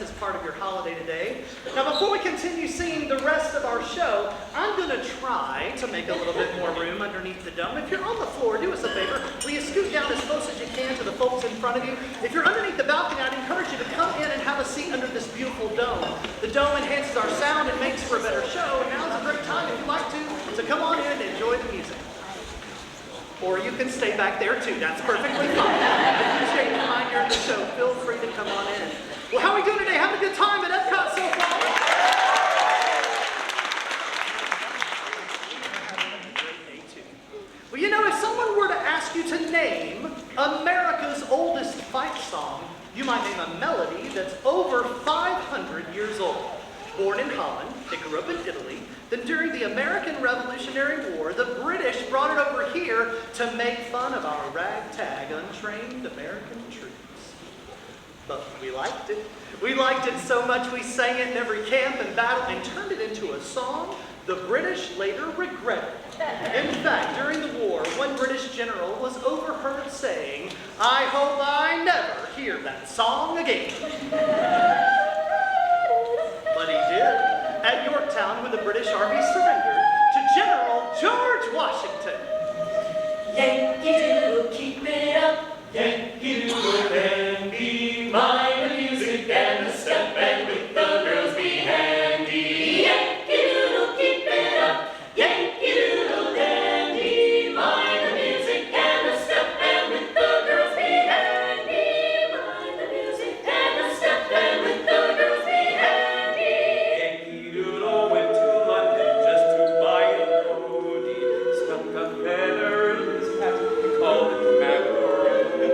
us as part of your holiday today. Now, before we continue seeing the rest of our show, I'm going to try to make a little bit more room underneath the dome. If you're on the floor, do us a favor. Will you scoot down as close as you can to the folks in front of you? If you're underneath the balcony, I'd encourage you to come in and have a seat under this beautiful dome. The dome enhances our sound and makes for a better show. And now's a great time, if you'd like to come on in and enjoy the music. Or you can stay back there too. That's perfectly fine. If you change your mind during the show, feel free to come on in. Well, how are we doing today? Having a good time at Epcot so far? Well, you know, if someone were to ask you to name America's oldest fight song, you might name a melody that's over 500 years old. Born in Holland, it grew up in Italy. Then during the American Revolutionary War, the British brought it over here to make fun of our ragtag, untrained American troops. But we liked it. We liked it so much we sang it in every camp and battle and turned it into a song the British later regretted. In fact, during the war, one British general was overheard saying, "I hope I never hear that song again." But he did. At Yorktown, when the British Army surrendered to General George Washington. Yankee Doodle, keep it up. Yankee Doodle dandy, mind the music and the step, and with the girls be handy. Yankee Doodle, keep it up. Yankee Doodle dandy, mind the music and the step, and with the girls be handy. Mind the music and the step, and with the girls be handy. Yankee Doodle went to London just to buy a coat. Stuck a feather in his hat and called it macaroni.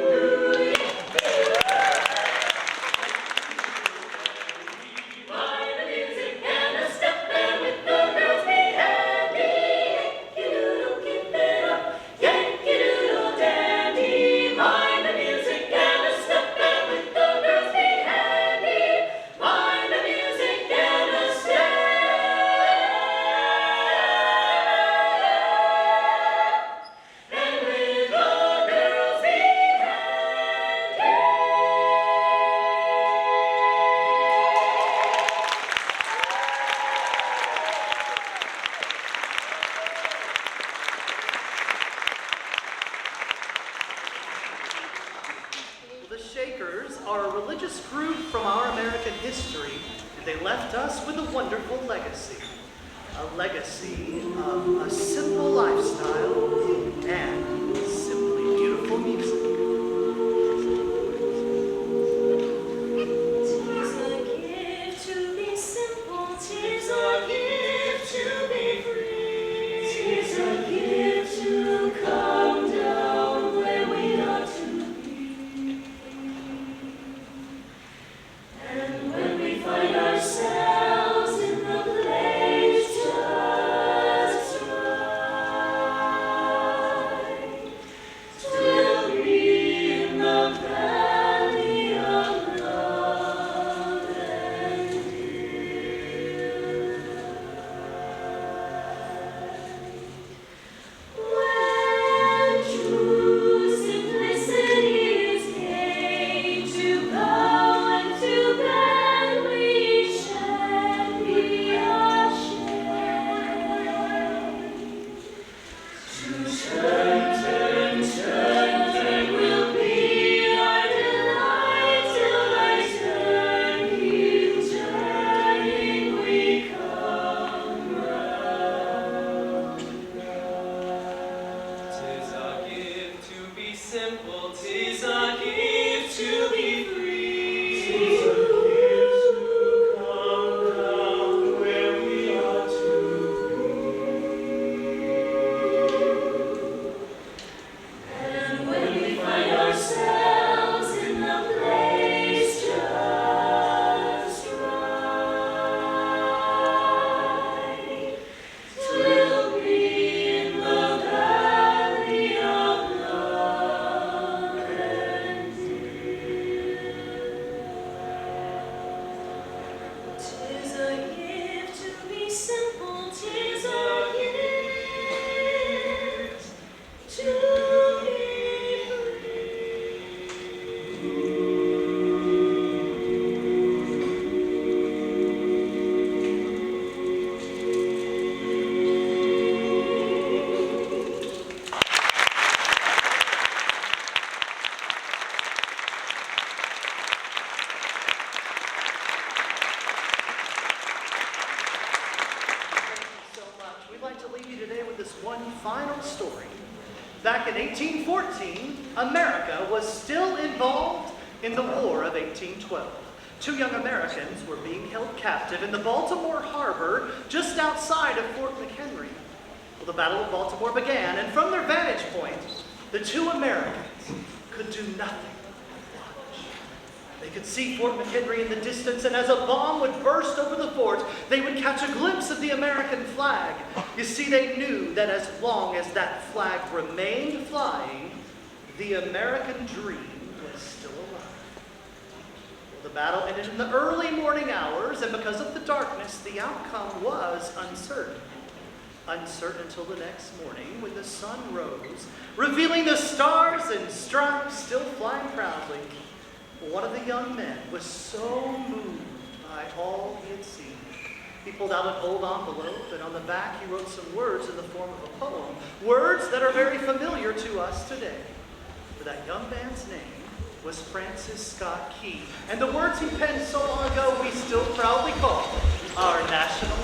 Mind the music and the step, and with the girls be handy. Yankee Doodle, keep it up. Yankee Doodle dandy, mind the music and the step, and with the girls be handy. Mind the music and the step, and with the girls be handy. The Shakers are a religious group from our American history, and they left us with a wonderful legacy. A legacy of a simple lifestyle and simply beautiful music. Tis a gift to be simple, tis a gift to be free. Tis a gift to come down where we ought to be. And when we find ourselves in the place just right, we'd like to leave you today with this one final story. Back in 1814, America was still involved in the War of 1812. 2 young Americans were being held captive in the Baltimore harbor just outside of Fort McHenry. Well, the Battle of Baltimore began, and from their vantage point, the 2 Americans could do nothing but watch. They could see Fort McHenry in the distance, and as a bomb would burst over the fort, they would catch a glimpse of the American flag. You see, they knew that as long as that flag remained flying, the American dream was still alive. Well, the battle ended in the early morning hours, and because of the darkness, the outcome was uncertain. Uncertain until the next morning when the sun rose, revealing the stars and stripes still flying proudly. One of the young men was so moved by all he had seen. He pulled out an old envelope, and on the back he wrote some words in the form of a poem, words that are very familiar to us today. For that young man's name was Francis Scott Key, and the words he penned so long ago we still proudly call our national